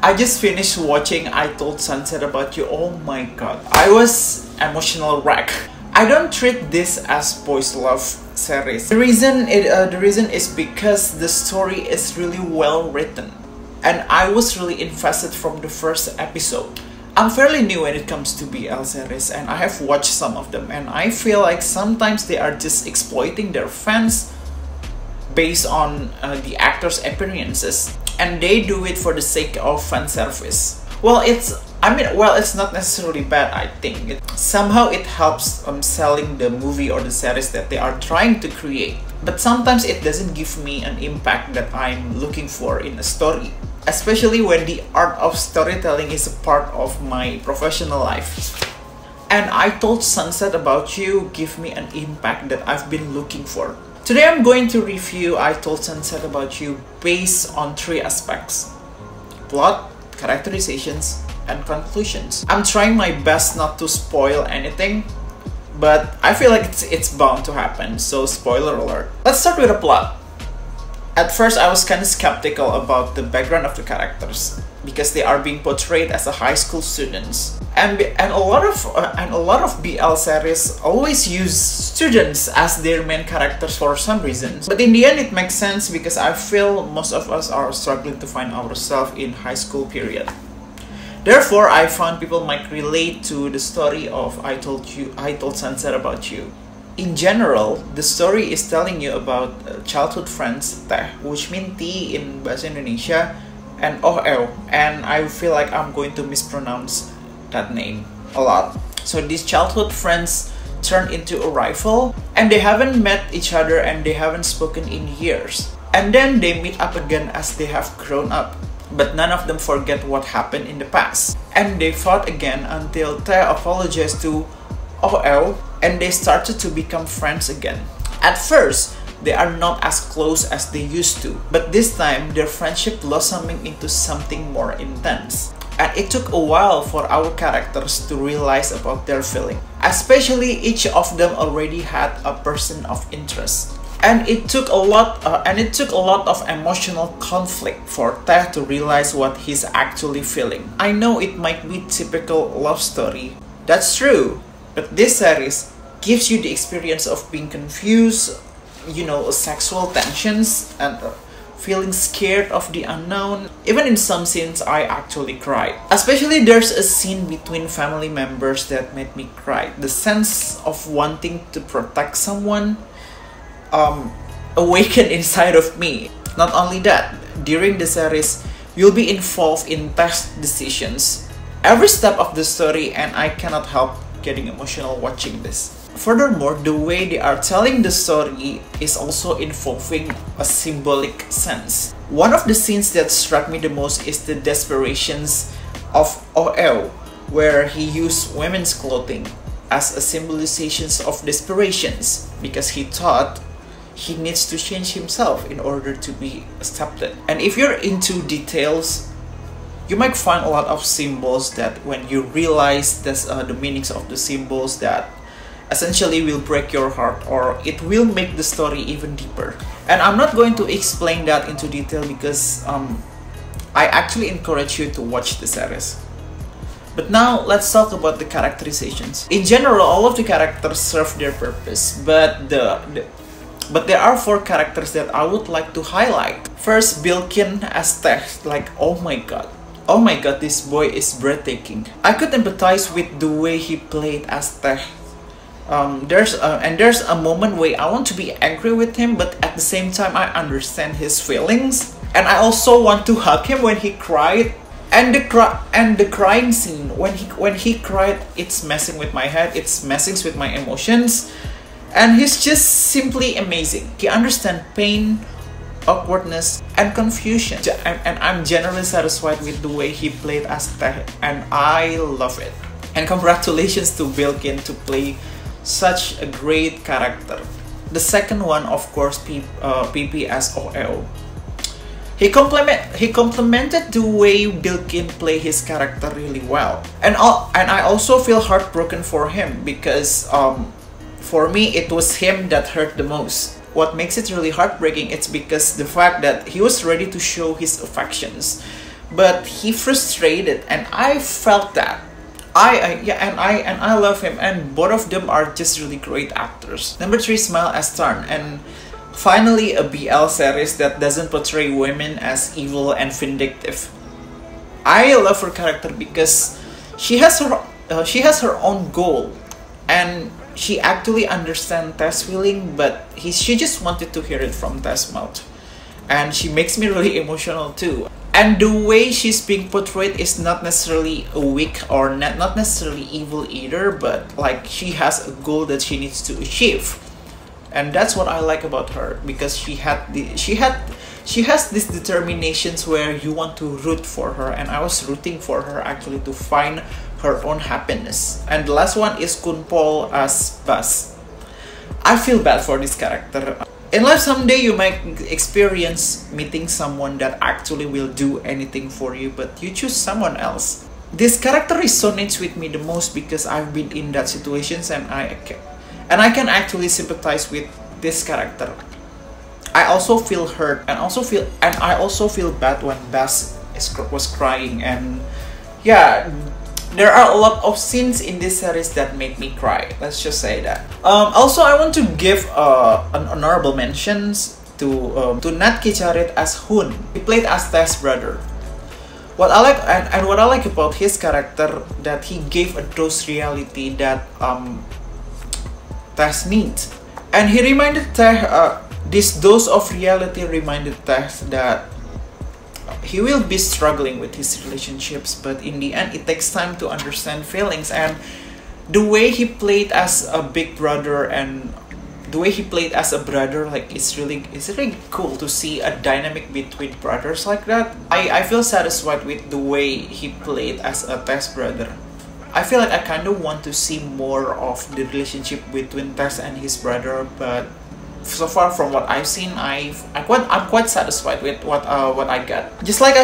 I just finished watching I Told Sunset About You. Oh my god, I was emotional wreck. I don't treat this as boys love series. The reason is because the story is really well written, and I was really invested from the first episode. I'm fairly new when it comes to BL series, and I have watched some of them, and I feel like sometimes they are just exploiting their fans based on the actors' appearances, and they do it for the sake of fan service. Well, it's not necessarily bad. I think somehow it helps selling the movie or the series that they are trying to create. But sometimes it doesn't give me an impact that I'm looking for in a story, especially when the art of storytelling is a part of my professional life. And I Told Sunset About You give me an impact that I've been looking for. Today I'm going to review I Told Sunset About You based on 3 aspects: plot, characterizations, and conclusions. I'm trying my best not to spoil anything, but I feel like it's bound to happen, so spoiler alert. Let's start with the plot. At first I was kind of skeptical about the background of the characters because they are being portrayed as a high school students, and a lot of BL series always use students as their main characters for some reason. But in the end it makes sense because I feel most of us are struggling to find ourselves in high school period. Therefore, I found people might relate to the story of I Told Sunset About You. In general, the story is telling you about childhood friends Teh, which means tea in bahasa Indonesia, and OL, and I feel like I'm going to mispronounce that name a lot. So these childhood friends turn into a rival, and they haven't met each other and they haven't spoken in years. And then they meet up again as they have grown up, but none of them forget what happened in the past. And they fought again until Teh apologized to OL, and they started to become friends again. At first, they are not as close as they used to, but this time their friendship blossoming into something more intense. And it took a while for our characters to realize about their feeling, especially each of them already had a person of interest. And it took a lot of emotional conflict for Teh to realize what he's actually feeling. I know it might be typical love story, that's true, but this series gives you the experience of being confused, sexual tensions, and feeling scared of the unknown. Even in some scenes I actually cried. Especially there's a scene between family members that made me cry. The sense of wanting to protect someone awakened inside of me. Not only that, during the series you'll be involved in Teh's decisions every step of the story, and I cannot help getting emotional watching this. Furthermore, the way they are telling the story is also involving a symbolic sense. One of the scenes that struck me the most is the desperations of OL, where he used women's clothing as a symbolization of desperations because he thought he needs to change himself in order to be accepted. And if you're into details, you might find a lot of symbols that when you realize the meanings of the symbols, that essentially will break your heart, or it will make the story even deeper. And I'm not going to explain that into detail because I actually encourage you to watch the series. But now let's talk about the characterizations. In general, all of the characters serve their purpose, but there are 4 characters that I would like to highlight. First, Bilkin as Teh. Like, oh my god, this boy is breathtaking. I could empathize with the way he played as Teh. There's a moment where I want to be angry with him, but at the same time I understand his feelings, and I also want to hug him when he cried. And the crying scene, when he cried, it's messing with my head, it's messing with my emotions, and he's just simply amazing. He understands pain, awkwardness, and confusion, and I'm generally satisfied with the way he played as Teh, and I love it. And congratulations to Bilkin to play such a great character. The second one, of course, PP as OL. He complemented the way Bilkin played his character really well, and I also feel heartbroken for him because for me it was him that hurt the most. What makes it really heartbreaking is because the fact that he was ready to show his affections, but he frustrated, and I felt that. I love him, and both of them are just really great actors. Number 3, Smile as Tarn, and finally a BL series that doesn't portray women as evil and vindictive. I love her character because she has her own goal, and she actually understands Tess' feeling, but she just wanted to hear it from Tess' mouth, and she makes me really emotional too. And the way she's being portrayed is not necessarily weak or not necessarily evil either, but like she has a goal that she needs to achieve, and that's what I like about her, because she has these determinations where you want to root for her, and I was rooting for her actually to find her own happiness. And the last one is Kunpol as Bas. I feel bad for this character. In life, someday you might experience meeting someone that actually will do anything for you, but you choose someone else. This character resonates with me the most because I've been in that situations, and I can actually sympathize with this character. I also feel hurt, and I also feel bad when Bas was crying, and yeah, there are a lot of scenes in this series that make me cry. Let's just say that. Also, I want to give an honorable mentions to Nat Kicharit as Hun. He played as Tess' brother. What I like and what I like about his character, that he gave a dose reality that Tess needs, and he reminded Tess. This dose of reality reminded Tess that he will be struggling with his relationships, but in the end, it takes time to understand feelings. And the way he played as a big brother and the way he played as a brother, like it's really cool to see a dynamic between brothers like that. I feel satisfied with the way he played as a Tess brother. I feel like I kind of want to see more of the relationship between Tess and his brother, but so far from what I've seen, I'm quite satisfied with what I got. Just like I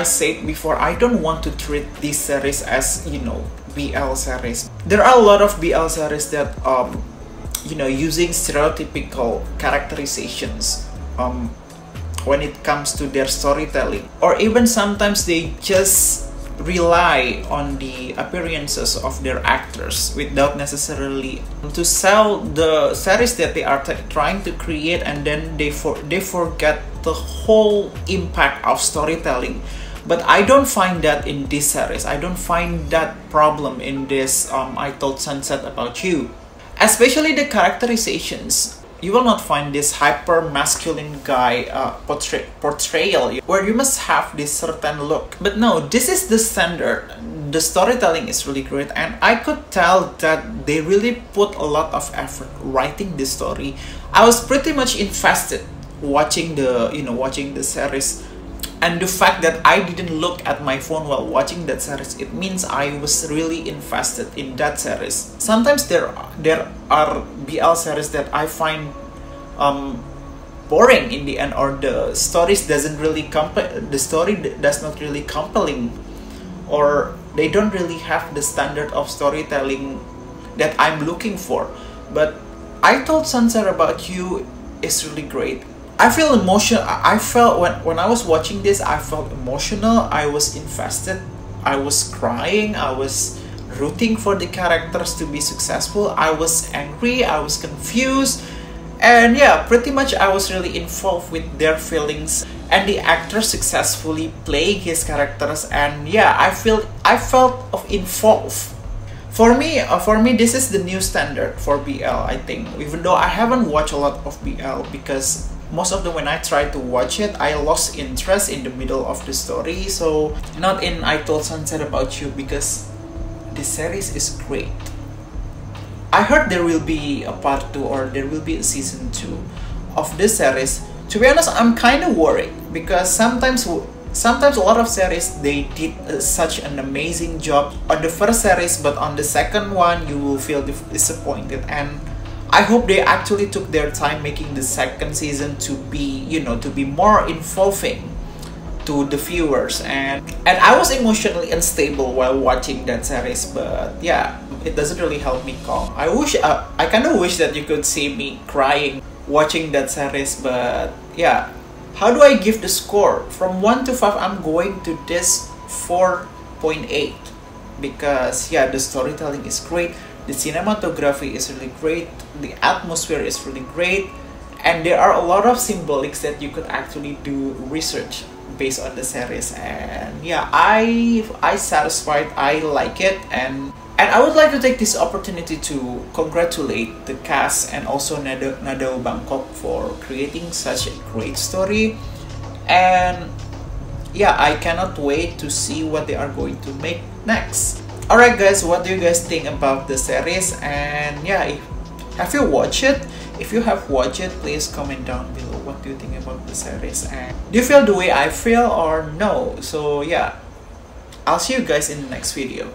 said before, I don't want to treat this series as, you know, BL series. There are a lot of BL series that you know, using stereotypical characterizations when it comes to their storytelling, or even sometimes they just rely on the appearances of their actors without necessarily to sell the series that they are trying to create, and then they forget the whole impact of storytelling. But I don't find that in this series. I don't find that problem in this I Told Sunset About You. Especially the characterizations. You will not find this hyper masculine guy portrayal where you must have this certain look. But no, this is the standard. The storytelling is really great, and I could tell that they really put a lot of effort writing this story. I was pretty much invested watching the series, and the fact that I didn't look at my phone while watching that series, it means I was really invested in that series. Sometimes there are BL series that I find boring in the end, or the story does not really compelling, or they don't really have the standard of storytelling that I'm looking for. But I Told Sunset About You is really great. I feel emotional. I felt when I was watching this, I felt emotional. I was invested. I was crying. I was rooting for the characters to be successful. I was angry. I was confused. And yeah, pretty much I was really involved with their feelings, and the actor successfully playing his characters. And yeah, I felt involved. For me, this is the new standard for BL, I think. Even though I haven't watched a lot of BL, because most of them, when I tried to watch it, I lost interest in the middle of the story. So not in I Told Sunset About You, because the series is great. I heard there will be a part 2, or there will be a season 2 of this series. To be honest, I'm kind of worried, because sometimes a lot of series, they did such an amazing job on the first series, but on the second one you will feel disappointed. And I hope they actually took their time making the second season to be, to be more involving to the viewers. And I was emotionally unstable while watching that series, but yeah, it doesn't really help me calm. I kind of wish that you could see me crying watching that series, but yeah, How do I give the score? From 1 to 5, I'm going to this 4.8 because yeah, the storytelling is great, the cinematography is really great, the atmosphere is really great, and there are a lot of symbolics that you could actually do research based on the series. And yeah, I satisfied, I like it, and I would like to take this opportunity to congratulate the cast and also Nadao Bangkok for creating such a great story. And yeah, I cannot wait to see what they are going to make next. Alright guys, what do you guys think about the series? And yeah, have you watched it? If you have watched it, please comment down below what do you think about the series, and do you feel the way I feel or no? So yeah, I'll see you guys in the next video.